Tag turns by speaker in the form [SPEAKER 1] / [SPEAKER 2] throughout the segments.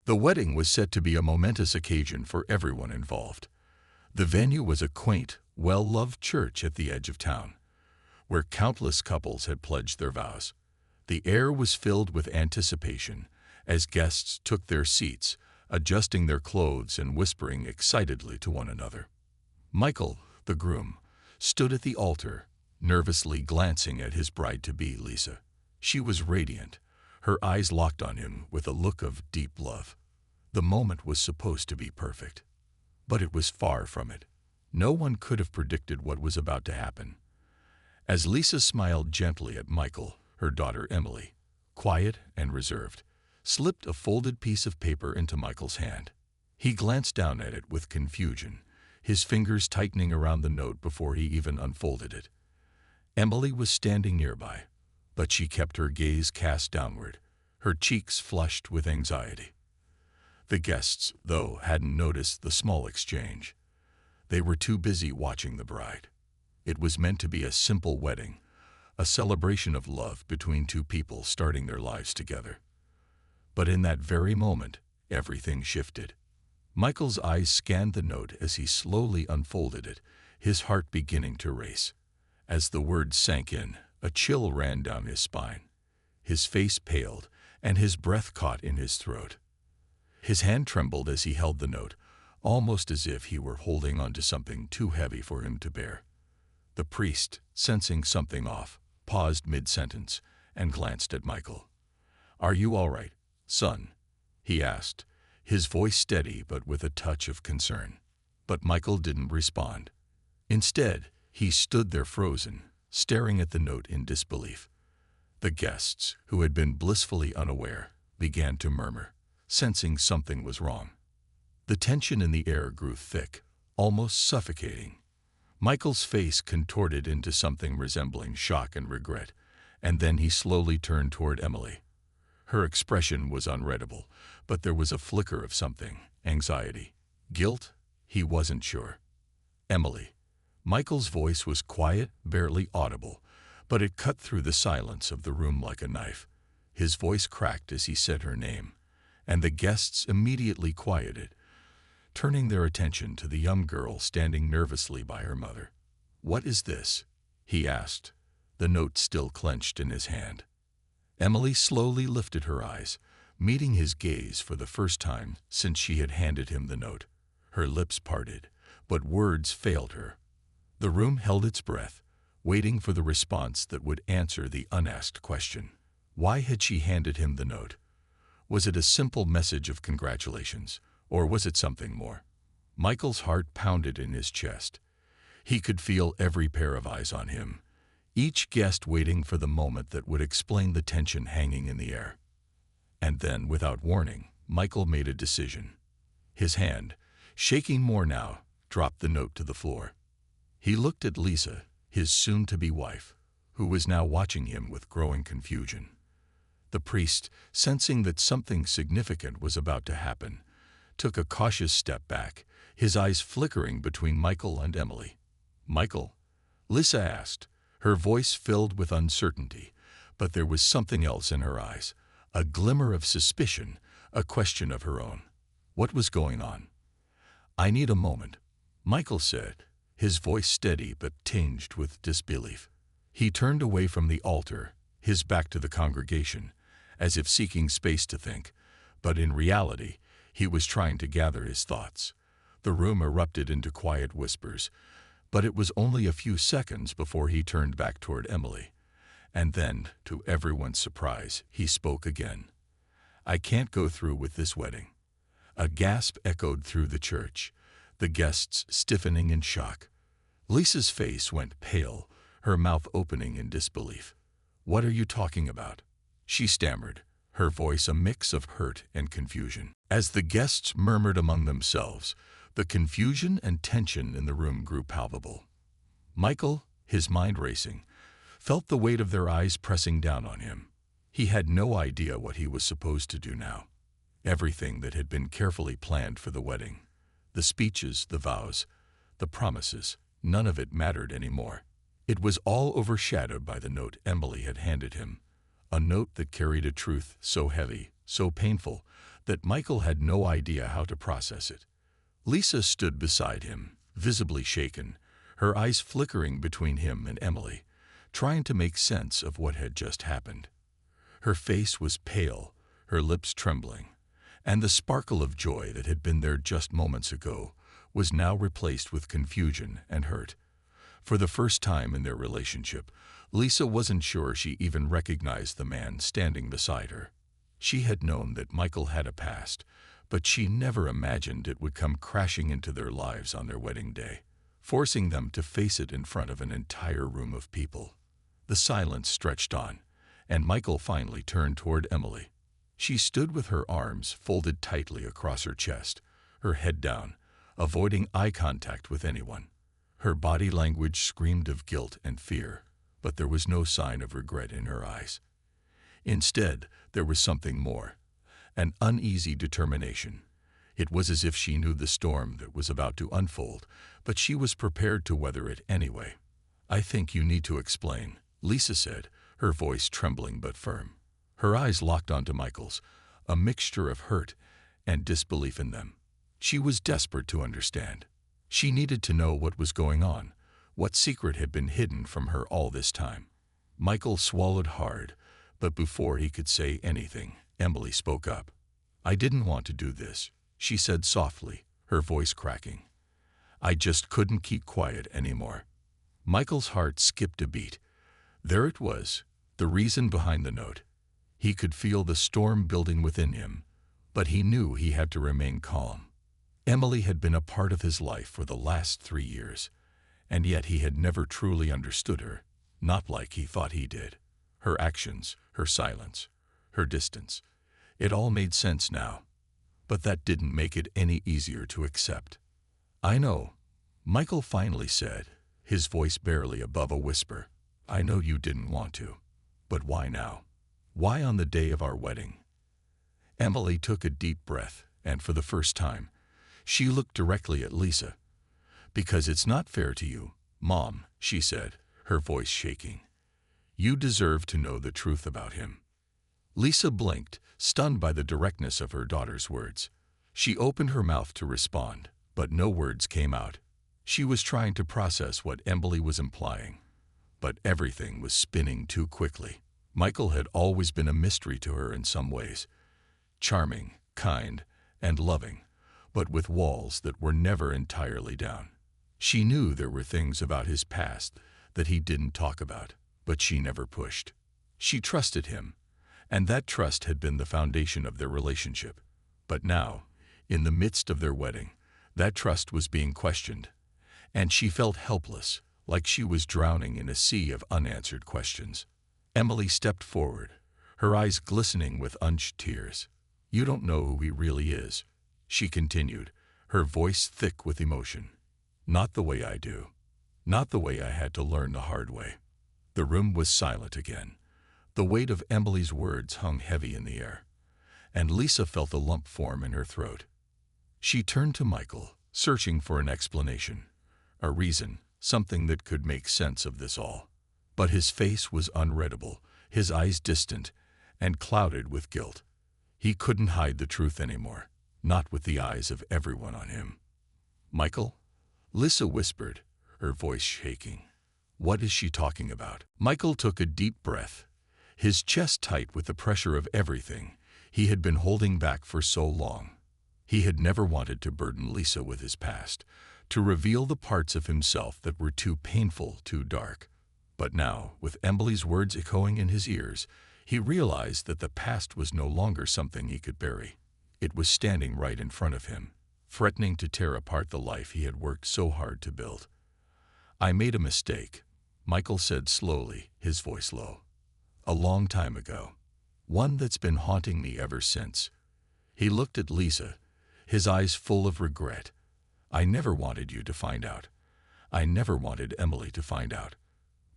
[SPEAKER 1] The wedding was set to be a momentous occasion for everyone involved. The venue was a quaint, well-loved church at the edge of town, where countless couples had pledged their vows. The air was filled with anticipation as guests took their seats, adjusting their clothes and whispering excitedly to one another. Michael, the groom, stood at the altar, nervously glancing at his bride-to-be, Lisa. She was radiant, her eyes locked on him with a look of deep love. The moment was supposed to be perfect, but it was far from it. No one could have predicted what was about to happen. As Lisa smiled gently at Michael, her daughter Emily, quiet and reserved, slipped a folded piece of paper into Michael's hand. He glanced down at it with confusion, his fingers tightening around the note before he even unfolded it. Emily was standing nearby, but she kept her gaze cast downward, her cheeks flushed with anxiety. The guests, though, hadn't noticed the small exchange. They were too busy watching the bride. It was meant to be a simple wedding, a celebration of love between two people starting their lives together. But in that very moment, everything shifted. Michael's eyes scanned the note as he slowly unfolded it, his heart beginning to race. As the words sank in, a chill ran down his spine. His face paled, and his breath caught in his throat. His hand trembled as he held the note, almost as if he were holding onto something too heavy for him to bear. The priest, sensing something off, paused mid-sentence and glanced at Michael. "Are you all right, son?" he asked, his voice steady but with a touch of concern. But Michael didn't respond. Instead, he stood there frozen, staring at the note in disbelief. The guests, who had been blissfully unaware, began to murmur, sensing something was wrong. The tension in the air grew thick, almost suffocating. Michael's face contorted into something resembling shock and regret, and then he slowly turned toward Emily. Her expression was unreadable, but there was a flicker of something, anxiety, guilt, he wasn't sure. "Emily." Michael's voice was quiet, barely audible, but it cut through the silence of the room like a knife. His voice cracked as he said her name, and the guests immediately quieted, turning their attention to the young girl standing nervously by her mother. "What is this?" he asked, the note still clenched in his hand. Emily slowly lifted her eyes, meeting his gaze for the first time since she had handed him the note. Her lips parted, but words failed her. The room held its breath, waiting for the response that would answer the unasked question. Why had she handed him the note? Was it a simple message of congratulations, or was it something more? Michael's heart pounded in his chest. He could feel every pair of eyes on him, each guest waiting for the moment that would explain the tension hanging in the air. And then, without warning, Michael made a decision. His hand, shaking more now, dropped the note to the floor. He looked at Lisa, his soon-to-be wife, who was now watching him with growing confusion. The priest, sensing that something significant was about to happen, took a cautious step back, his eyes flickering between Michael and Emily. "Michael?" Lisa asked, her voice filled with uncertainty, but there was something else in her eyes, a glimmer of suspicion, a question of her own. What was going on? "I need a moment," Michael said, his voice steady but tinged with disbelief. He turned away from the altar, his back to the congregation, as if seeking space to think, but in reality, he was trying to gather his thoughts. The room erupted into quiet whispers, but it was only a few seconds before he turned back toward Emily. And then, to everyone's surprise, he spoke again. "I can't go through with this wedding." A gasp echoed through the church, the guests stiffening in shock. Lisa's face went pale, her mouth opening in disbelief. "What are you talking about?" she stammered, her voice a mix of hurt and confusion. As the guests murmured among themselves, the confusion and tension in the room grew palpable. Michael, his mind racing, felt the weight of their eyes pressing down on him. He had no idea what he was supposed to do now. Everything that had been carefully planned for the wedding, the speeches, the vows, the promises, none of it mattered anymore. It was all overshadowed by the note Emily had handed him, a note that carried a truth so heavy, so painful, that Michael had no idea how to process it. Lisa stood beside him, visibly shaken, her eyes flickering between him and Emily, trying to make sense of what had just happened. Her face was pale, her lips trembling, and the sparkle of joy that had been there just moments ago was now replaced with confusion and hurt. For the first time in their relationship, Lisa wasn't sure she even recognized the man standing beside her. She had known that Michael had a past, but she never imagined it would come crashing into their lives on their wedding day, forcing them to face it in front of an entire room of people. The silence stretched on, and Michael finally turned toward Emily. She stood with her arms folded tightly across her chest, her head down, avoiding eye contact with anyone. Her body language screamed of guilt and fear, but there was no sign of regret in her eyes. Instead, there was something more, an uneasy determination. It was as if she knew the storm that was about to unfold, but she was prepared to weather it anyway. "I think you need to explain," Lisa said, her voice trembling but firm. Her eyes locked onto Michael's, a mixture of hurt and disbelief in them. She was desperate to understand. She needed to know what was going on, what secret had been hidden from her all this time. Michael swallowed hard, but before he could say anything, Emily spoke up. "I didn't want to do this," she said softly, her voice cracking. "I just couldn't keep quiet anymore." Michael's heart skipped a beat. There it was, the reason behind the note. He could feel the storm building within him, but he knew he had to remain calm. Emily had been a part of his life for the last 3 years, and yet he had never truly understood her, not like he thought he did. Her actions, her silence, her distance, it all made sense now, but that didn't make it any easier to accept. "I know," Michael finally said, his voice barely above a whisper. "I know you didn't want to, but why now? Why on the day of our wedding?" Emily took a deep breath, and for the first time, she looked directly at Lisa. "Because it's not fair to you, Mom," she said, her voice shaking. "You deserve to know the truth about him." Lisa blinked, stunned by the directness of her daughter's words. She opened her mouth to respond, but no words came out. She was trying to process what Emily was implying, but everything was spinning too quickly. Michael had always been a mystery to her in some ways. Charming, kind, and loving, but with walls that were never entirely down. She knew there were things about his past that he didn't talk about, but she never pushed. She trusted him, and that trust had been the foundation of their relationship. But now, in the midst of their wedding, that trust was being questioned, and she felt helpless, like she was drowning in a sea of unanswered questions. Emily stepped forward, her eyes glistening with unshed tears. "You don't know who he really is," she continued, her voice thick with emotion. "Not the way I do. Not the way I had to learn the hard way." The room was silent again. The weight of Emily's words hung heavy in the air, and Lisa felt a lump form in her throat. She turned to Michael, searching for an explanation, a reason, something that could make sense of this all. But his face was unreadable, his eyes distant and clouded with guilt. He couldn't hide the truth anymore, not with the eyes of everyone on him. "Michael?" Lisa whispered, her voice shaking. "What is she talking about?" Michael took a deep breath, his chest tight with the pressure of everything he had been holding back for so long. He had never wanted to burden Lisa with his past, to reveal the parts of himself that were too painful, too dark. But now, with Emily's words echoing in his ears, he realized that the past was no longer something he could bury. It was standing right in front of him, threatening to tear apart the life he had worked so hard to build. "I made a mistake," Michael said slowly, his voice low. "A long time ago. One that's been haunting me ever since." He looked at Lisa, his eyes full of regret. "I never wanted you to find out. I never wanted Emily to find out.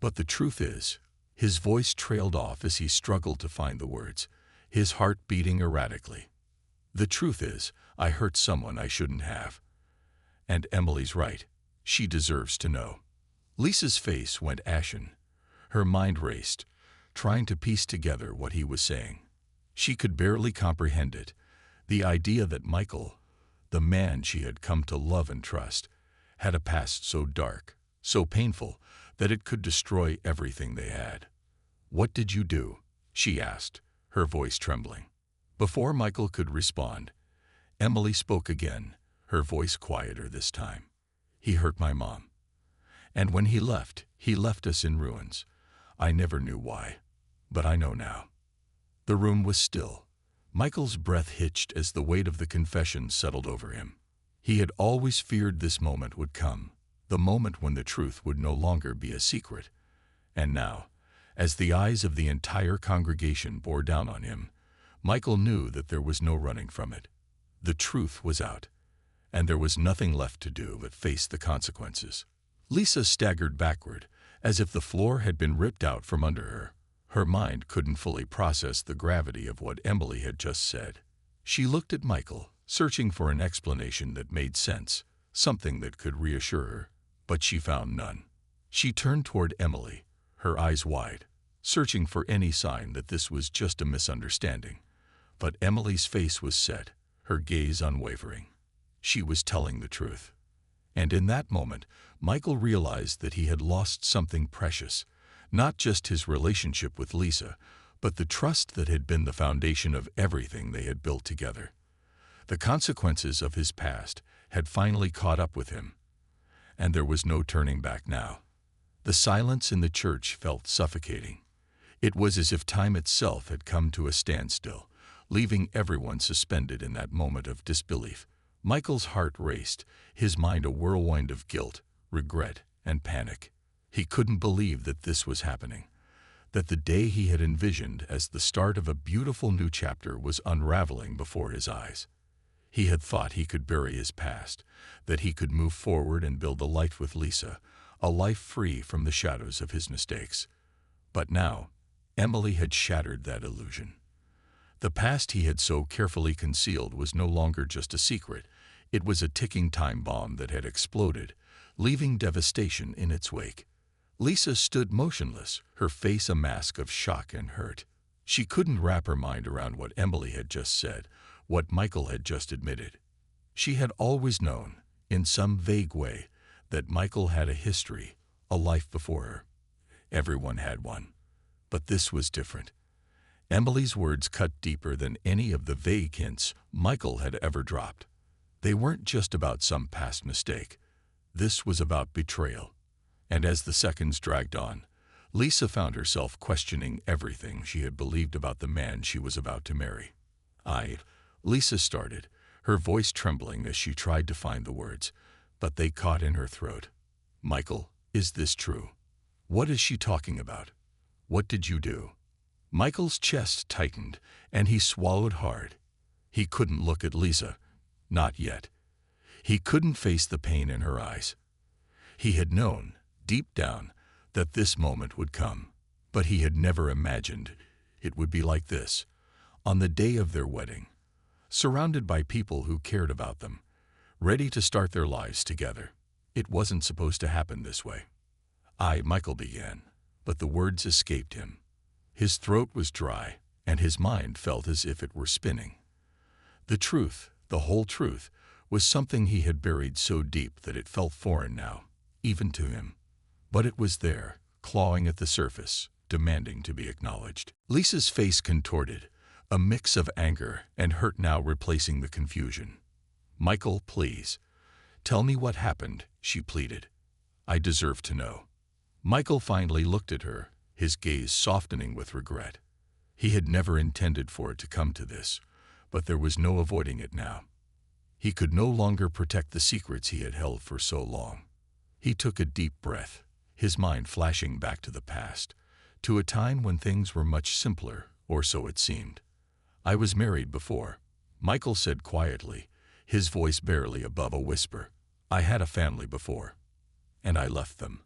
[SPEAKER 1] But the truth is," his voice trailed off as he struggled to find the words, his heart beating erratically. "The truth is, I hurt someone I shouldn't have. And Emily's right. She deserves to know." Lisa's face went ashen. Her mind raced, trying to piece together what he was saying. She could barely comprehend it. The idea that Michael, the man she had come to love and trust, had a past so dark, so painful, that it could destroy everything they had. "What did you do?" she asked, her voice trembling. Before Michael could respond, Emily spoke again, her voice quieter this time. "He hurt my mom. And when he left us in ruins. I never knew why, but I know now." The room was still. Michael's breath hitched as the weight of the confession settled over him. He had always feared this moment would come, the moment when the truth would no longer be a secret. And now, as the eyes of the entire congregation bore down on him, Michael knew that there was no running from it. The truth was out, and there was nothing left to do but face the consequences. Lisa staggered backward, as if the floor had been ripped out from under her. Her mind couldn't fully process the gravity of what Emily had just said. She looked at Michael, searching for an explanation that made sense, something that could reassure her, but she found none. She turned toward Emily, her eyes wide, searching for any sign that this was just a misunderstanding. But Emily's face was set, her gaze unwavering. She was telling the truth. And in that moment, Michael realized that he had lost something precious, not just his relationship with Lisa, but the trust that had been the foundation of everything they had built together. The consequences of his past had finally caught up with him, and there was no turning back now. The silence in the church felt suffocating. It was as if time itself had come to a standstill, leaving everyone suspended in that moment of disbelief. Michael's heart raced, his mind a whirlwind of guilt, regret, and panic. He couldn't believe that this was happening, that the day he had envisioned as the start of a beautiful new chapter was unraveling before his eyes. He had thought he could bury his past, that he could move forward and build a life with Lisa, a life free from the shadows of his mistakes. But now, Emily had shattered that illusion. The past he had so carefully concealed was no longer just a secret. It was a ticking time bomb that had exploded, leaving devastation in its wake. Lisa stood motionless, her face a mask of shock and hurt. She couldn't wrap her mind around what Emily had just said, what Michael had just admitted. She had always known, in some vague way, that Michael had a history, a life before her. Everyone had one. But this was different. Emily's words cut deeper than any of the vague hints Michael had ever dropped. They weren't just about some past mistake. This was about betrayal. And as the seconds dragged on, Lisa found herself questioning everything she had believed about the man she was about to marry. Lisa started, her voice trembling as she tried to find the words, but they caught in her throat. "Michael, is this true? What is she talking about? What did you do?" Michael's chest tightened, and he swallowed hard. He couldn't look at Lisa. Not yet. He couldn't face the pain in her eyes. He had known, deep down, that this moment would come, but he had never imagined it would be like this, on the day of their wedding, surrounded by people who cared about them, ready to start their lives together. It wasn't supposed to happen this way. Michael began, but the words escaped him. His throat was dry, and his mind felt as if it were spinning. The truth, the whole truth, was something he had buried so deep that it felt foreign now, even to him. But it was there, clawing at the surface, demanding to be acknowledged. Lisa's face contorted, a mix of anger and hurt now replacing the confusion. "Michael, please. Tell me what happened," she pleaded. "I deserve to know." Michael finally looked at her, his gaze softening with regret. He had never intended for it to come to this, but there was no avoiding it now. He could no longer protect the secrets he had held for so long. He took a deep breath, his mind flashing back to the past, to a time when things were much simpler, or so it seemed. "I was married before," Michael said quietly, his voice barely above a whisper. "I had a family before. And I left them.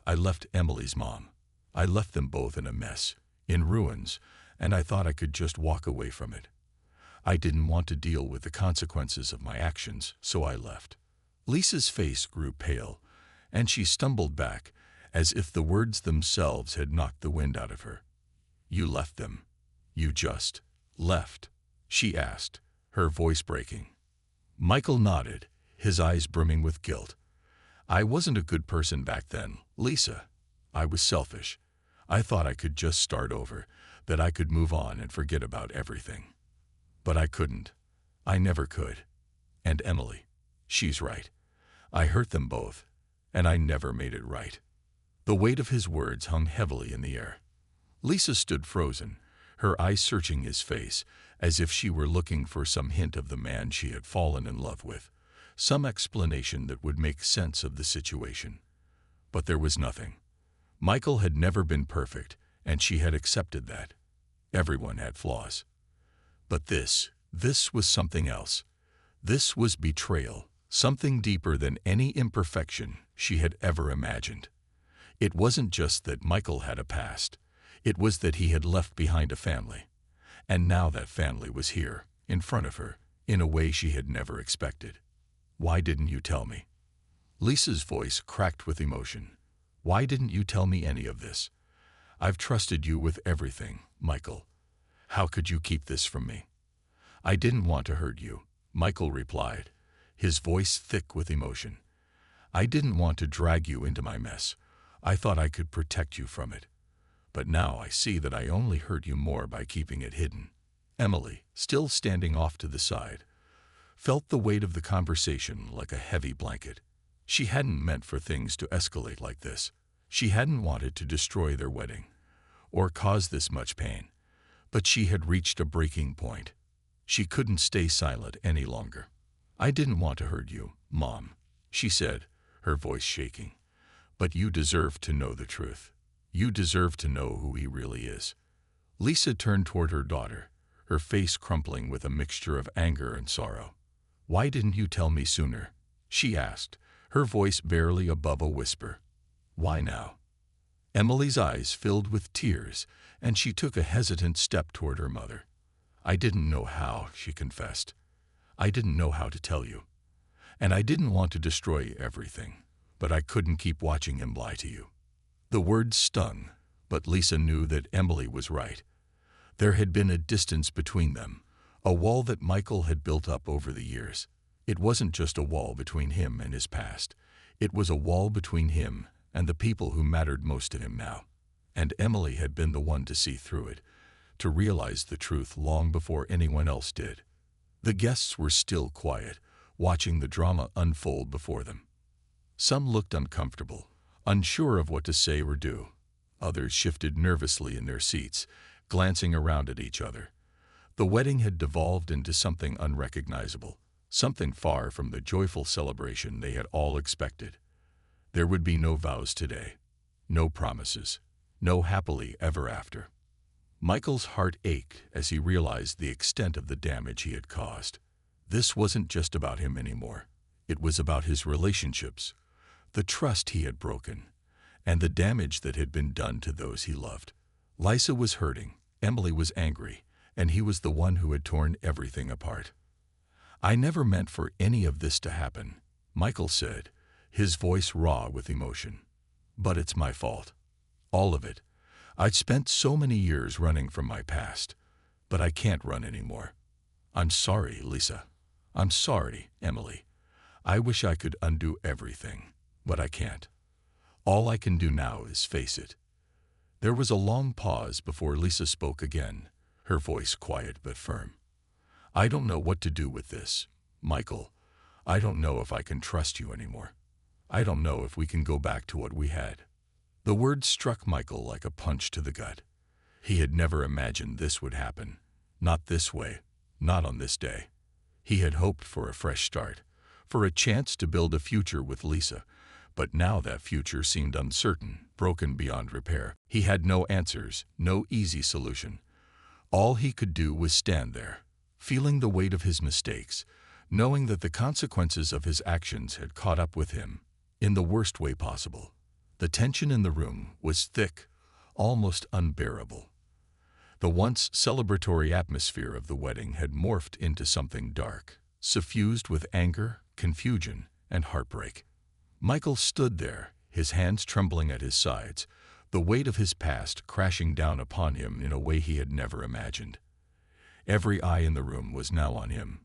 [SPEAKER 1] I left Emily's mom. I left them both in a mess, in ruins, and I thought I could just walk away from it. I didn't want to deal with the consequences of my actions, so I left." Lisa's face grew pale, and she stumbled back, as if the words themselves had knocked the wind out of her. "You left them? You just left?" she asked, her voice breaking. Michael nodded, his eyes brimming with guilt. I wasn't a good person back then, Lisa. I was selfish. I thought I could just start over, that I could move on and forget about everything. But I couldn't. I never could. And Emily, she's right. I hurt them both, and I never made it right. The weight of his words hung heavily in the air. Lisa stood frozen, her eyes searching his face, as if she were looking for some hint of the man she had fallen in love with, some explanation that would make sense of the situation. But there was nothing. Michael had never been perfect, and she had accepted that. Everyone had flaws. But this was something else. This was betrayal, something deeper than any imperfection she had ever imagined. It wasn't just that Michael had a past. It was that he had left behind a family. And now that family was here, in front of her, in a way she had never expected. Why didn't you tell me? Lisa's voice cracked with emotion. Why didn't you tell me any of this? I've trusted you with everything, Michael. How could you keep this from me? I didn't want to hurt you, Michael replied, his voice thick with emotion. I didn't want to drag you into my mess. I thought I could protect you from it. But now I see that I only hurt you more by keeping it hidden. Emily, still standing off to the side, felt the weight of the conversation like a heavy blanket. She hadn't meant for things to escalate like this. She hadn't wanted to destroy their wedding, or cause this much pain. But she had reached a breaking point. She couldn't stay silent any longer. I didn't want to hurt you, Mom, she said, her voice shaking. But you deserve to know the truth. You deserve to know who he really is. Lisa turned toward her daughter, her face crumpling with a mixture of anger and sorrow. Why didn't you tell me sooner? She asked, her voice barely above a whisper. Why now? Emily's eyes filled with tears, and she took a hesitant step toward her mother. I didn't know how, she confessed. I didn't know how to tell you. And I didn't want to destroy everything, but I couldn't keep watching him lie to you. The words stung, but Lisa knew that Emily was right. There had been a distance between them, a wall that Michael had built up over the years. It wasn't just a wall between him and his past. It was a wall between him and the people who mattered most to him now. And Emily had been the one to see through it, to realize the truth long before anyone else did. The guests were still quiet, watching the drama unfold before them. Some looked uncomfortable, unsure of what to say or do. Others shifted nervously in their seats, glancing around at each other. The wedding had devolved into something unrecognizable, something far from the joyful celebration they had all expected. There would be no vows today, no promises, no happily ever after. Michael's heart ached as he realized the extent of the damage he had caused. This wasn't just about him anymore. It was about his relationships, the trust he had broken, and the damage that had been done to those he loved. Lisa was hurting, Emily was angry, and he was the one who had torn everything apart. I never meant for any of this to happen, Michael said, his voice raw with emotion. But it's my fault. All of it. I'd spent so many years running from my past, but I can't run anymore. I'm sorry, Lisa. I'm sorry, Emily. I wish I could undo everything, but I can't. All I can do now is face it. There was a long pause before Lisa spoke again, her voice quiet but firm. I don't know what to do with this, Michael. I don't know if I can trust you anymore. I don't know if we can go back to what we had. The words struck Michael like a punch to the gut. He had never imagined this would happen. Not this way, not on this day. He had hoped for a fresh start, for a chance to build a future with Lisa, but now that future seemed uncertain, broken beyond repair. He had no answers, no easy solution. All he could do was stand there, feeling the weight of his mistakes, knowing that the consequences of his actions had caught up with him, in the worst way possible. The tension in the room was thick, almost unbearable. The once celebratory atmosphere of the wedding had morphed into something dark, suffused with anger, confusion, and heartbreak. Michael stood there, his hands trembling at his sides, the weight of his past crashing down upon him in a way he had never imagined. Every eye in the room was now on him,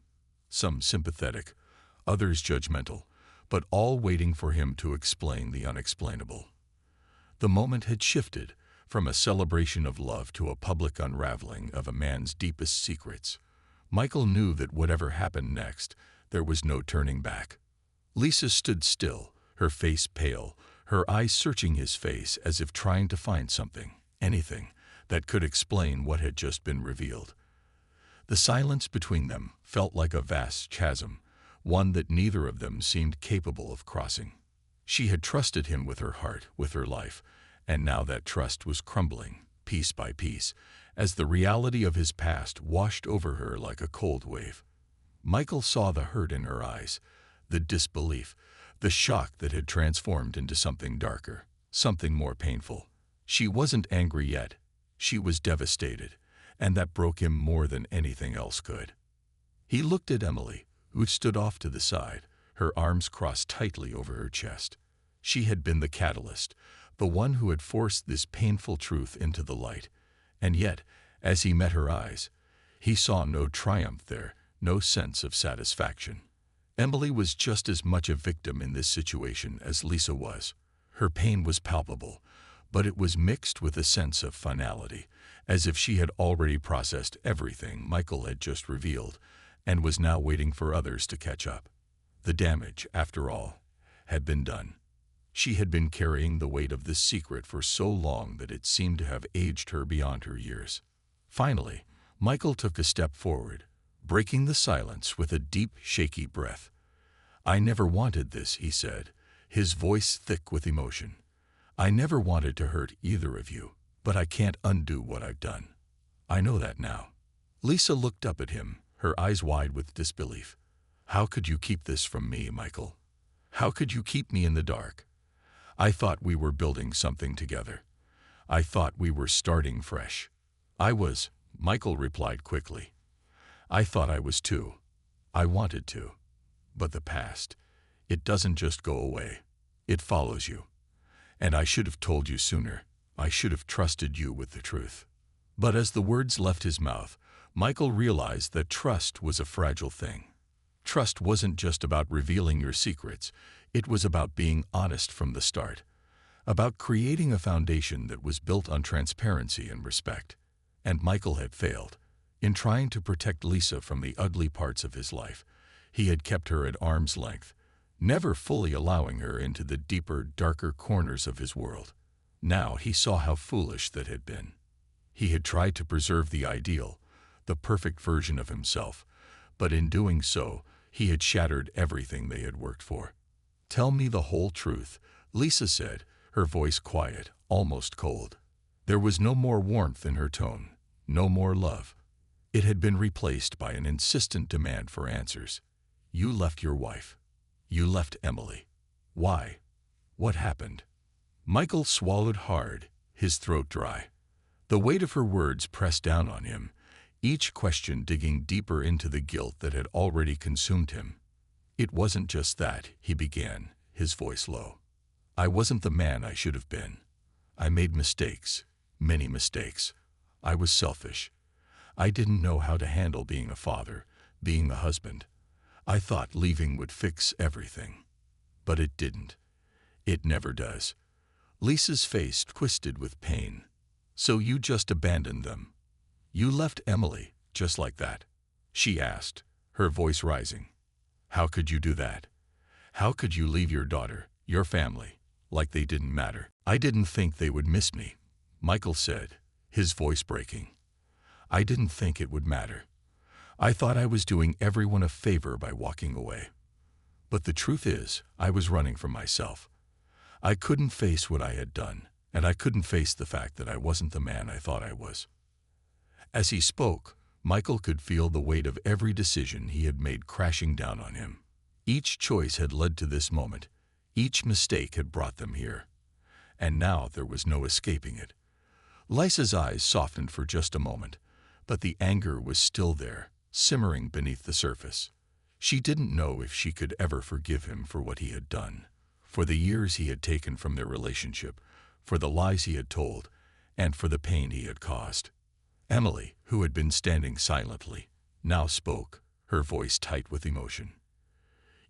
[SPEAKER 1] some sympathetic, others judgmental, but all waiting for him to explain the unexplainable. The moment had shifted from a celebration of love to a public unraveling of a man's deepest secrets. Michael knew that whatever happened next, there was no turning back. Lisa stood still, her face pale, her eyes searching his face as if trying to find something, anything, that could explain what had just been revealed. The silence between them felt like a vast chasm, one that neither of them seemed capable of crossing. She had trusted him with her heart, with her life, and now that trust was crumbling, piece by piece, as the reality of his past washed over her like a cold wave. Michael saw the hurt in her eyes, the disbelief, the shock that had transformed into something darker, something more painful. She wasn't angry yet. She was devastated, and that broke him more than anything else could. He looked at Emily, who stood off to the side, her arms crossed tightly over her chest. She had been the catalyst, the one who had forced this painful truth into the light. And yet, as he met her eyes, he saw no triumph there, no sense of satisfaction. Emily was just as much a victim in this situation as Lisa was. Her pain was palpable, but it was mixed with a sense of finality, as if she had already processed everything Michael had just revealed, and was now waiting for others to catch up. The damage, after all, had been done. She had been carrying the weight of this secret for so long that it seemed to have aged her beyond her years. Finally, Michael took a step forward, breaking the silence with a deep, shaky breath. "I never wanted this," he said, his voice thick with emotion. "I never wanted to hurt either of you, but I can't undo what I've done. I know that now." Lisa looked up at him, her eyes wide with disbelief. "How could you keep this from me, Michael? How could you keep me in the dark? I thought we were building something together. I thought we were starting fresh." "I was," Michael replied quickly. "I thought I was too. I wanted to. But the past, it doesn't just go away. It follows you. And I should have told you sooner. I should have trusted you with the truth." But as the words left his mouth, Michael realized that trust was a fragile thing. Trust wasn't just about revealing your secrets. It was about being honest from the start, about creating a foundation that was built on transparency and respect. And Michael had failed. In trying to protect Lisa from the ugly parts of his life, he had kept her at arm's length, never fully allowing her into the deeper, darker corners of his world. Now he saw how foolish that had been. He had tried to preserve the ideal, the perfect version of himself, but in doing so, he had shattered everything they had worked for. "Tell me the whole truth," Lisa said, her voice quiet, almost cold. There was no more warmth in her tone, no more love. It had been replaced by an insistent demand for answers. "You left your wife. You left Emily. Why? What happened?" Michael swallowed hard, his throat dry. The weight of her words pressed down on him, each question digging deeper into the guilt that had already consumed him. "It wasn't just that," he began, his voice low. "I wasn't the man I should have been. I made mistakes, many mistakes. I was selfish. I didn't know how to handle being a father, being a husband. I thought leaving would fix everything. But it didn't. It never does." Lisa's face twisted with pain. "So you just abandoned them? You left Emily, just like that?" she asked, her voice rising. "How could you do that? How could you leave your daughter, your family, like they didn't matter?" "I didn't think they would miss me," Michael said, his voice breaking. "I didn't think it would matter. I thought I was doing everyone a favor by walking away. But the truth is, I was running from myself. I couldn't face what I had done, and I couldn't face the fact that I wasn't the man I thought I was." As he spoke, Michael could feel the weight of every decision he had made crashing down on him. Each choice had led to this moment. Each mistake had brought them here. And now there was no escaping it. Lisa's eyes softened for just a moment, but the anger was still there, simmering beneath the surface. She didn't know if she could ever forgive him for what he had done, for the years he had taken from their relationship, for the lies he had told, and for the pain he had caused. Emily, who had been standing silently, now spoke, her voice tight with emotion.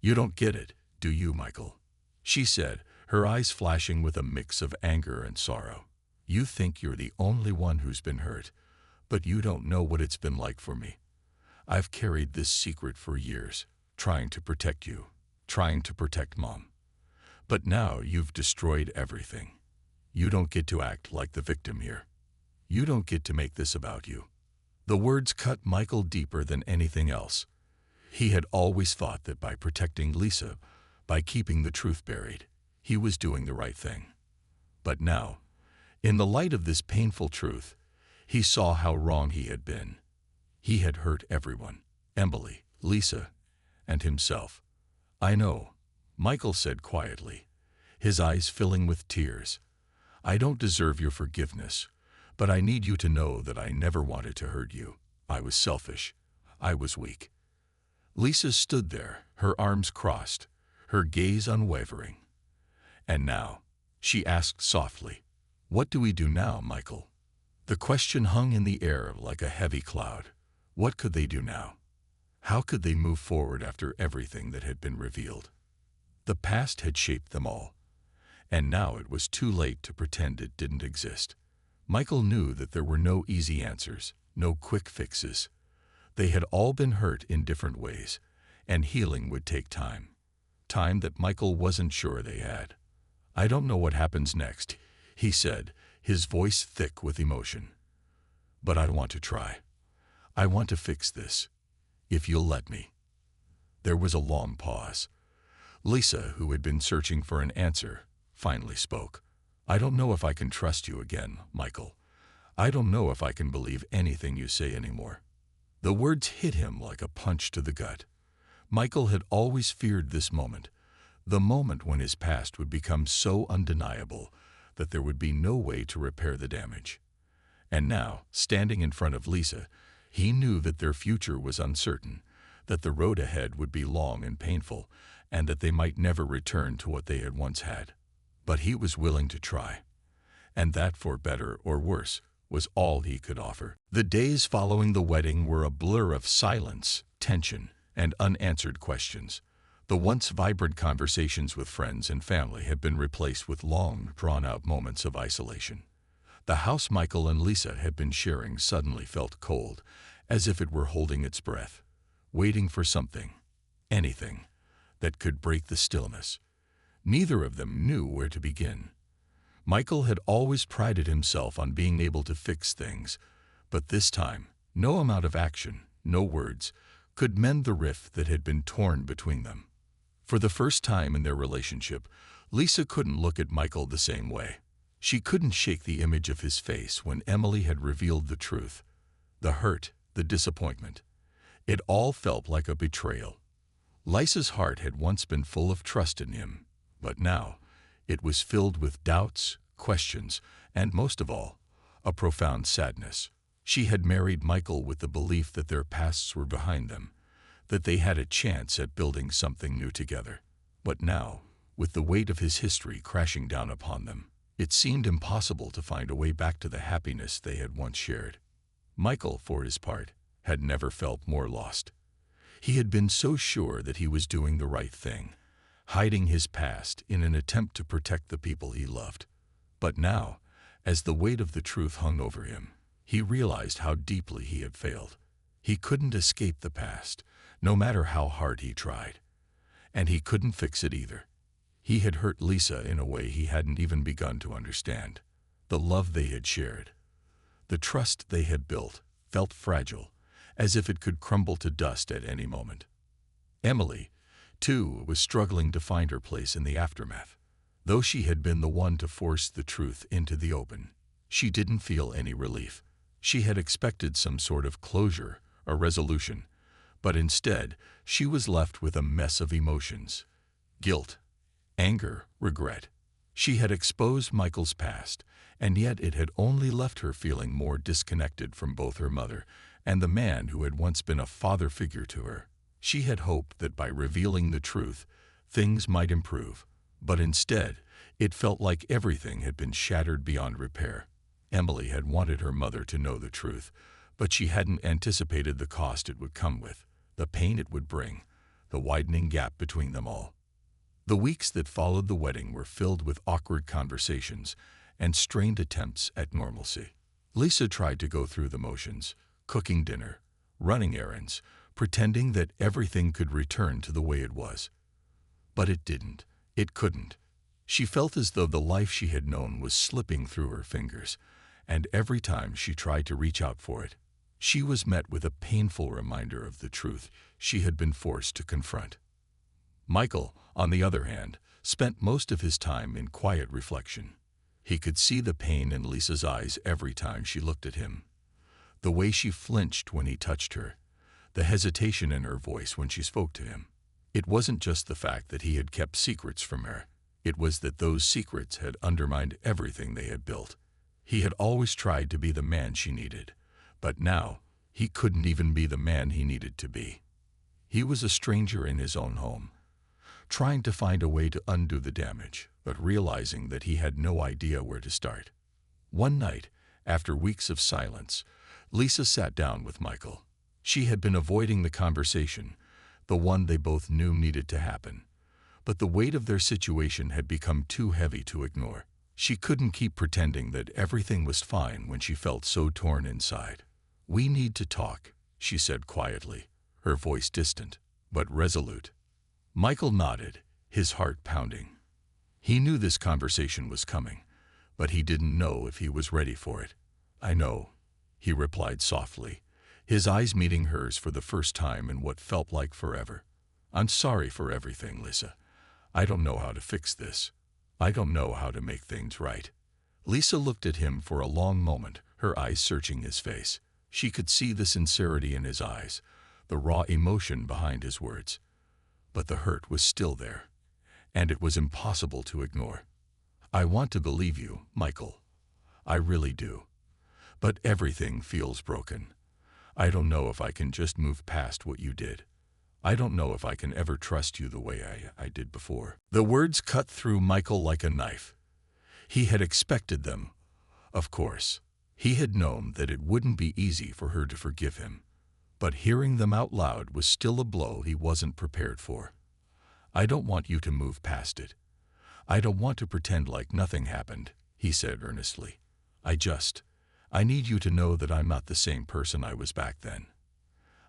[SPEAKER 1] "You don't get it, do you, Michael?" she said, her eyes flashing with a mix of anger and sorrow. "You think you're the only one who's been hurt, but you don't know what it's been like for me. I've carried this secret for years, trying to protect you, trying to protect Mom. But now you've destroyed everything. You don't get to act like the victim here. You don't get to make this about you." The words cut Michael deeper than anything else. He had always thought that by protecting Lisa, by keeping the truth buried, he was doing the right thing. But now, in the light of this painful truth, he saw how wrong he had been. He had hurt everyone, Emily, Lisa, and himself. "I know," Michael said quietly, his eyes filling with tears. "I don't deserve your forgiveness, but I need you to know that I never wanted to hurt you. I was selfish. I was weak." Lisa stood there, her arms crossed, her gaze unwavering. "And now," she asked softly, "what do we do now, Michael?" The question hung in the air like a heavy cloud. What could they do now? How could they move forward after everything that had been revealed? The past had shaped them all, and now it was too late to pretend it didn't exist. Michael knew that there were no easy answers, no quick fixes. They had all been hurt in different ways, and healing would take time. Time that Michael wasn't sure they had. "I don't know what happens next," he said, his voice thick with emotion. "But I want to try. I want to fix this, if you'll let me." There was a long pause. Lisa, who had been searching for an answer, finally spoke. "I don't know if I can trust you again, Michael. I don't know if I can believe anything you say anymore." The words hit him like a punch to the gut. Michael had always feared this moment, the moment when his past would become so undeniable that there would be no way to repair the damage. And now, standing in front of Lisa, he knew that their future was uncertain, that the road ahead would be long and painful, and that they might never return to what they had once had. But he was willing to try, and that, for better or worse, was all he could offer. The days following the wedding were a blur of silence, tension, and unanswered questions. The once vibrant conversations with friends and family had been replaced with long, drawn-out moments of isolation. The house Michael and Lisa had been sharing suddenly felt cold, as if it were holding its breath, waiting for something, anything, that could break the stillness. Neither of them knew where to begin. Michael had always prided himself on being able to fix things, but this time, no amount of action, no words, could mend the rift that had been torn between them. For the first time in their relationship, Lisa couldn't look at Michael the same way. She couldn't shake the image of his face when Emily had revealed the truth. The hurt, the disappointment. It all felt like a betrayal. Lisa's heart had once been full of trust in him, but now it was filled with doubts, questions, and most of all, a profound sadness. She had married Michael with the belief that their pasts were behind them, that they had a chance at building something new together. But now, with the weight of his history crashing down upon them, it seemed impossible to find a way back to the happiness they had once shared. Michael, for his part, had never felt more lost. He had been so sure that he was doing the right thing, hiding his past in an attempt to protect the people he loved. But now, as the weight of the truth hung over him, he realized how deeply he had failed. He couldn't escape the past, no matter how hard he tried. And he couldn't fix it either. He had hurt Lisa in a way he hadn't even begun to understand. The love they had shared, the trust they had built, felt fragile, as if it could crumble to dust at any moment. Emily, too, was struggling to find her place in the aftermath. Though she had been the one to force the truth into the open, she didn't feel any relief. She had expected some sort of closure, a resolution, but instead she was left with a mess of emotions. Guilt, anger, regret. She had exposed Michael's past, and yet it had only left her feeling more disconnected from both her mother and the man who had once been a father figure to her. She had hoped that by revealing the truth, things might improve, but instead, it felt like everything had been shattered beyond repair. Emily had wanted her mother to know the truth, but she hadn't anticipated the cost it would come with. the pain it would bring, the widening gap between them all. The weeks that followed the wedding were filled with awkward conversations and strained attempts at normalcy. Lisa tried to go through the motions, cooking dinner, running errands, pretending that everything could return to the way it was. But it didn't. It couldn't. She felt as though the life she had known was slipping through her fingers, and every time she tried to reach out for it, she was met with a painful reminder of the truth she had been forced to confront. Michael, on the other hand, spent most of his time in quiet reflection. He could see the pain in Lisa's eyes every time she looked at him, the way she flinched when he touched her, the hesitation in her voice when she spoke to him. It wasn't just the fact that he had kept secrets from her. It was that those secrets had undermined everything they had built. He had always tried to be the man she needed, but now he couldn't even be the man he needed to be. He was a stranger in his own home, trying to find a way to undo the damage, but realizing that he had no idea where to start. One night, after weeks of silence, Lisa sat down with Michael. She had been avoiding the conversation, the one they both knew needed to happen. But the weight of their situation had become too heavy to ignore. She couldn't keep pretending that everything was fine when she felt so torn inside. "We need to talk," she said quietly, her voice distant, but resolute. Michael nodded, his heart pounding. He knew this conversation was coming, but he didn't know if he was ready for it. "I know," he replied softly, his eyes meeting hers for the first time in what felt like forever. "I'm sorry for everything, Lisa. I don't know how to fix this. I don't know how to make things right." Lisa looked at him for a long moment, her eyes searching his face. She could see the sincerity in his eyes, the raw emotion behind his words. But the hurt was still there, and it was impossible to ignore. "I want to believe you, Michael. I really do. But everything feels broken. I don't know if I can just move past what you did. I don't know if I can ever trust you the way I did before." The words cut through Michael like a knife. He had expected them, of course. He had known that it wouldn't be easy for her to forgive him. But hearing them out loud was still a blow he wasn't prepared for. "I don't want you to move past it. I don't want to pretend like nothing happened," he said earnestly. I need you to know that I'm not the same person I was back then.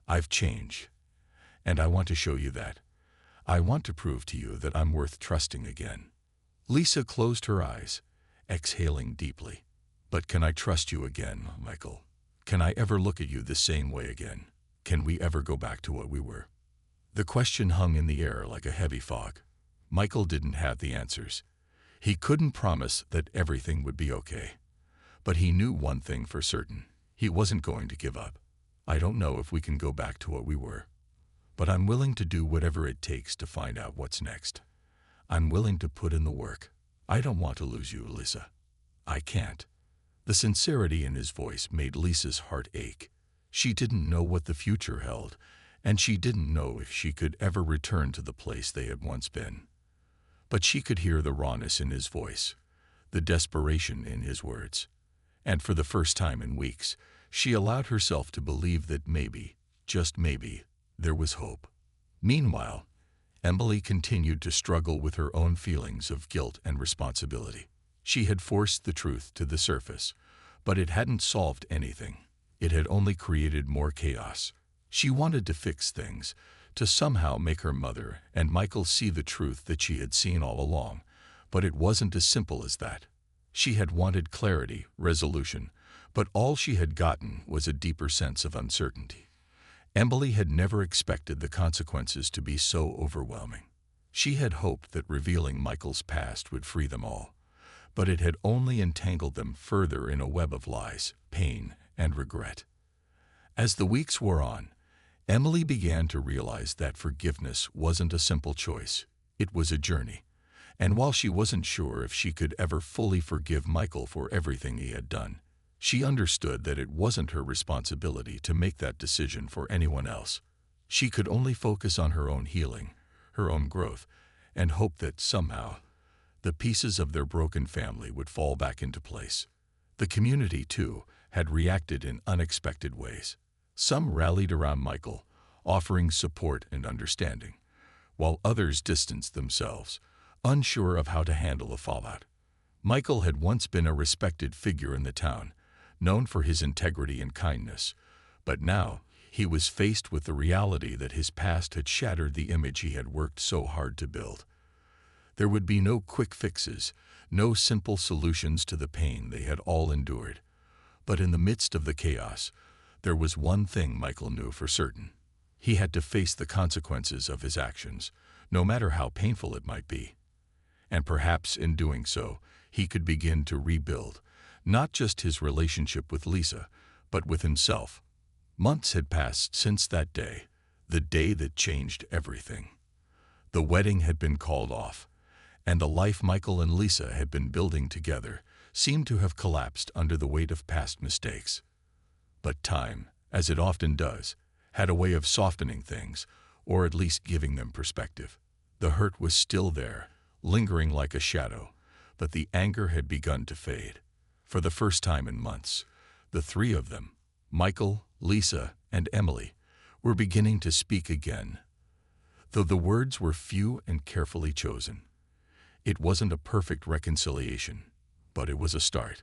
[SPEAKER 1] I've changed. And I want to show you that. I want to prove to you that I'm worth trusting again." Lisa closed her eyes, exhaling deeply. "But can I trust you again, Michael? Can I ever look at you the same way again? Can we ever go back to what we were?" The question hung in the air like a heavy fog. Michael didn't have the answers. He couldn't promise that everything would be okay. But he knew one thing for certain. He wasn't going to give up. "I don't know if we can go back to what we were. But I'm willing to do whatever it takes to find out what's next. I'm willing to put in the work. I don't want to lose you, Lisa. I can't." The sincerity in his voice made Lisa's heart ache. She didn't know what the future held, and she didn't know if she could ever return to the place they had once been. But she could hear the rawness in his voice, the desperation in his words. And for the first time in weeks, she allowed herself to believe that maybe, just maybe, there was hope. Meanwhile, Emily continued to struggle with her own feelings of guilt and responsibility. She had forced the truth to the surface, but it hadn't solved anything. It had only created more chaos. She wanted to fix things, to somehow make her mother and Michael see the truth that she had seen all along, but it wasn't as simple as that. She had wanted clarity, resolution, but all she had gotten was a deeper sense of uncertainty. Emily had never expected the consequences to be so overwhelming. She had hoped that revealing Michael's past would free them all, but it had only entangled them further in a web of lies, pain, and regret. As the weeks wore on, Emily began to realize that forgiveness wasn't a simple choice. It was a journey. And while she wasn't sure if she could ever fully forgive Michael for everything he had done, she understood that it wasn't her responsibility to make that decision for anyone else. She could only focus on her own healing, her own growth, and hope that somehow the pieces of their broken family would fall back into place. The community, too, had reacted in unexpected ways. Some rallied around Michael, offering support and understanding, while others distanced themselves, unsure of how to handle the fallout. Michael had once been a respected figure in the town, known for his integrity and kindness, but now he was faced with the reality that his past had shattered the image he had worked so hard to build. There would be no quick fixes, no simple solutions to the pain they had all endured. But in the midst of the chaos, there was one thing Michael knew for certain. He had to face the consequences of his actions, no matter how painful it might be. And perhaps in doing so, he could begin to rebuild, not just his relationship with Lisa, but with himself. Months had passed since that day, the day that changed everything. The wedding had been called off, and the life Michael and Lisa had been building together seemed to have collapsed under the weight of past mistakes. But time, as it often does, had a way of softening things, or at least giving them perspective. The hurt was still there, lingering like a shadow, but the anger had begun to fade. For the first time in months, the three of them, Michael, Lisa, and Emily, were beginning to speak again. Though the words were few and carefully chosen. It wasn't a perfect reconciliation, but it was a start.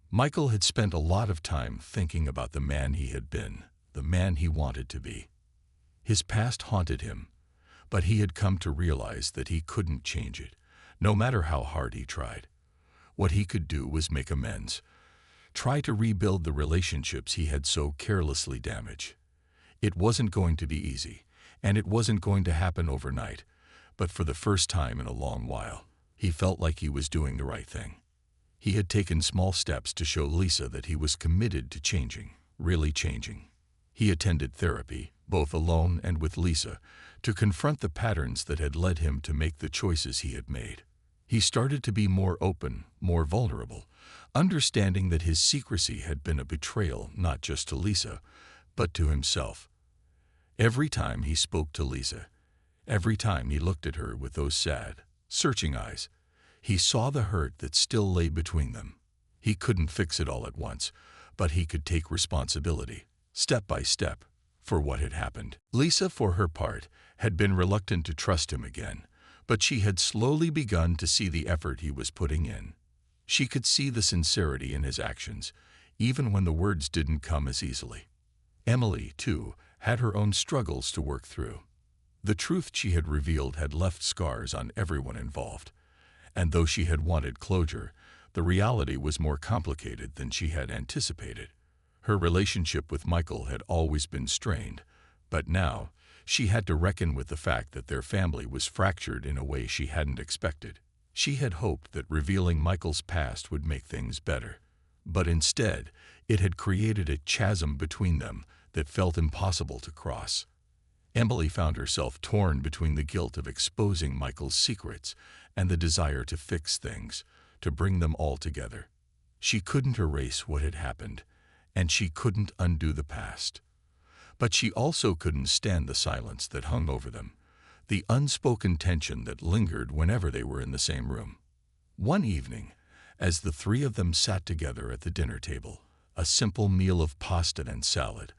[SPEAKER 1] Michael had spent a lot of time thinking about the man he had been, the man he wanted to be. His past haunted him, but he had come to realize that he couldn't change it, no matter how hard he tried. What he could do was make amends, try to rebuild the relationships he had so carelessly damaged. It wasn't going to be easy, and it wasn't going to happen overnight, but for the first time in a long while, he felt like he was doing the right thing. He had taken small steps to show Lisa that he was committed to changing, really changing. He attended therapy, both alone and with Lisa, to confront the patterns that had led him to make the choices he had made. He started to be more open, more vulnerable, understanding that his secrecy had been a betrayal not just to Lisa, but to himself. Every time he spoke to Lisa, every time he looked at her with those sad, searching eyes, he saw the hurt that still lay between them. He couldn't fix it all at once, but he could take responsibility, step by step, for what had happened. Lisa, for her part, had been reluctant to trust him again, but she had slowly begun to see the effort he was putting in. She could see the sincerity in his actions, even when the words didn't come as easily. Emily, too, had her own struggles to work through. The truth she had revealed had left scars on everyone involved, and though she had wanted closure, the reality was more complicated than she had anticipated. Her relationship with Michael had always been strained, but now she had to reckon with the fact that their family was fractured in a way she hadn't expected. She had hoped that revealing Michael's past would make things better, but instead it had created a chasm between them that felt impossible to cross. Emily found herself torn between the guilt of exposing Michael's secrets and the desire to fix things, to bring them all together. She couldn't erase what had happened, and she couldn't undo the past. But she also couldn't stand the silence that hung over them, the unspoken tension that lingered whenever they were in the same room. One evening, as the three of them sat together at the dinner table, a simple meal of pasta and salad,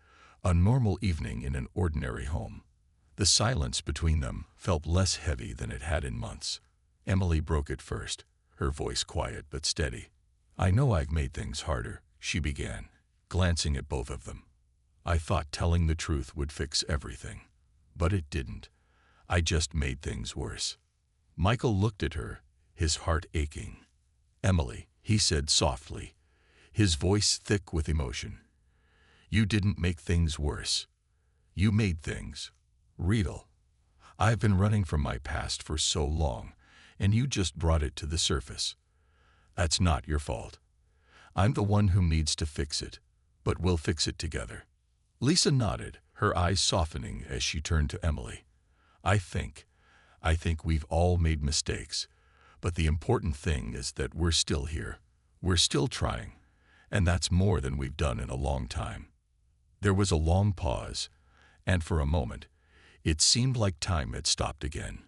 [SPEAKER 1] a normal evening in an ordinary home, the silence between them felt less heavy than it had in months. Emily broke it first, her voice quiet but steady. "I know I've made things harder," she began, glancing at both of them. "I thought telling the truth would fix everything, but it didn't. I just made things worse." Michael looked at her, his heart aching. "Emily," he said softly, his voice thick with emotion, "you didn't make things worse. You made things real. I've been running from my past for so long, and you just brought it to the surface. That's not your fault. I'm the one who needs to fix it, but we'll fix it together." Lisa nodded, her eyes softening as she turned to Emily. I think we've all made mistakes, but the important thing is that we're still here. We're still trying, and that's more than we've done in a long time." There was a long pause, and for a moment, it seemed like time had stopped again.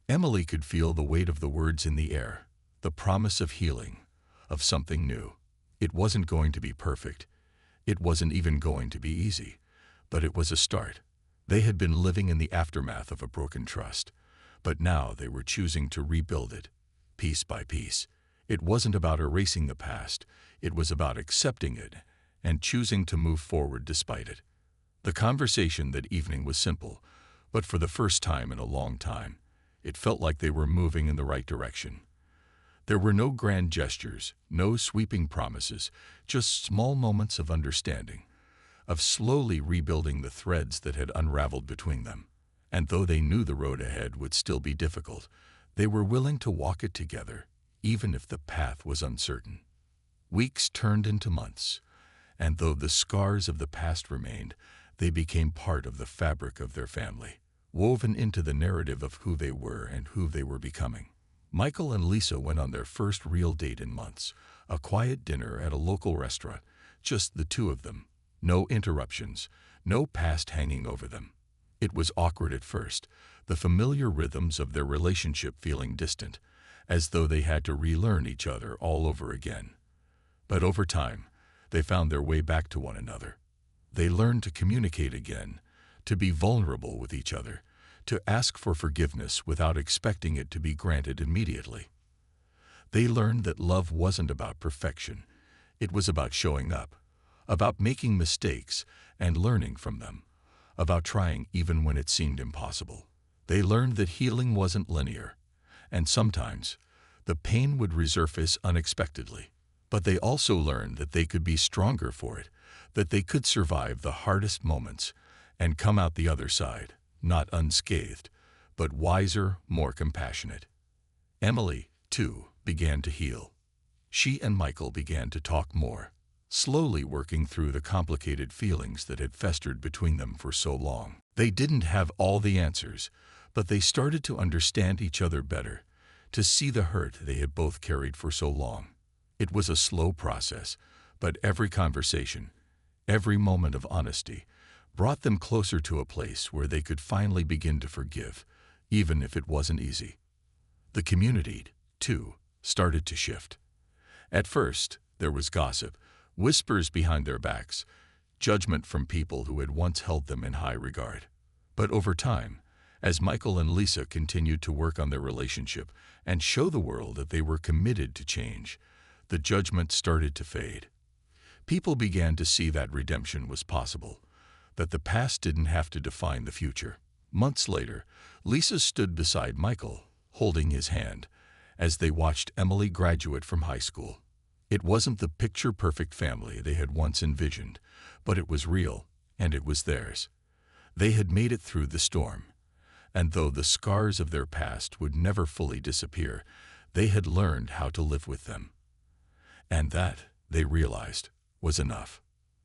[SPEAKER 1] Emily could feel the weight of the words in the air, the promise of healing, of something new. It wasn't going to be perfect. It wasn't even going to be easy, but it was a start. They had been living in the aftermath of a broken trust, but now they were choosing to rebuild it, piece by piece. It wasn't about erasing the past, it was about accepting it and choosing to move forward despite it. The conversation that evening was simple, but for the first time in a long time, it felt like they were moving in the right direction. There were no grand gestures, no sweeping promises, just small moments of understanding, of slowly rebuilding the threads that had unraveled between them. And though they knew the road ahead would still be difficult, they were willing to walk it together, even if the path was uncertain. Weeks turned into months, and though the scars of the past remained, they became part of the fabric of their family, woven into the narrative of who they were and who they were becoming. Michael and Lisa went on their first real date in months, a quiet dinner at a local restaurant, just the two of them. No interruptions, no past hanging over them. It was awkward at first, the familiar rhythms of their relationship feeling distant, as though they had to relearn each other all over again. But over time, they found their way back to one another. They learned to communicate again, to be vulnerable with each other, to ask for forgiveness without expecting it to be granted immediately. They learned that love wasn't about perfection. It was about showing up, about making mistakes and learning from them, about trying even when it seemed impossible. They learned that healing wasn't linear, and sometimes the pain would resurface unexpectedly. But they also learned that they could be stronger for it, that they could survive the hardest moments and come out the other side, not unscathed, but wiser, more compassionate. Emily, too, began to heal. She and Michael began to talk more, slowly working through the complicated feelings that had festered between them for so long. They didn't have all the answers, but they started to understand each other better, to see the hurt they had both carried for so long. It was a slow process, but every conversation, every moment of honesty, brought them closer to a place where they could finally begin to forgive, even if it wasn't easy. The community, too, started to shift. At first, there was gossip, whispers behind their backs, judgment from people who had once held them in high regard. But over time, as Michael and Lisa continued to work on their relationship and show the world that they were committed to change, the judgment started to fade. People began to see that redemption was possible, that the past didn't have to define the future. Months later, Lisa stood beside Michael, holding his hand, as they watched Emily graduate from high school. It wasn't the picture-perfect family they had once envisioned, but it was real, and it was theirs. They had made it through the storm, and though the scars of their past would never fully disappear, they had learned how to live with them. And that, they realized, was enough.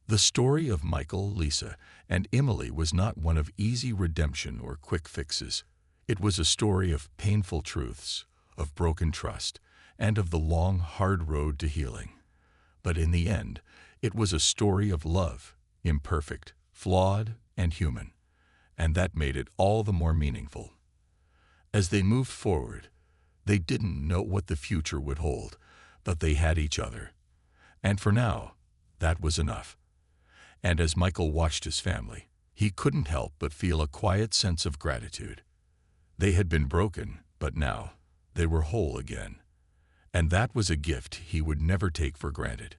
[SPEAKER 1] The story of Michael, Lisa, and Emily was not one of easy redemption or quick fixes. It was a story of painful truths, of broken trust, and of the long, hard road to healing. But in the end, it was a story of love, imperfect, flawed, and human, and that made it all the more meaningful. As they moved forward, they didn't know what the future would hold, but they had each other. And for now, that was enough. And as Michael watched his family, he couldn't help but feel a quiet sense of gratitude. They had been broken, but now they were whole again. And that was a gift he would never take for granted.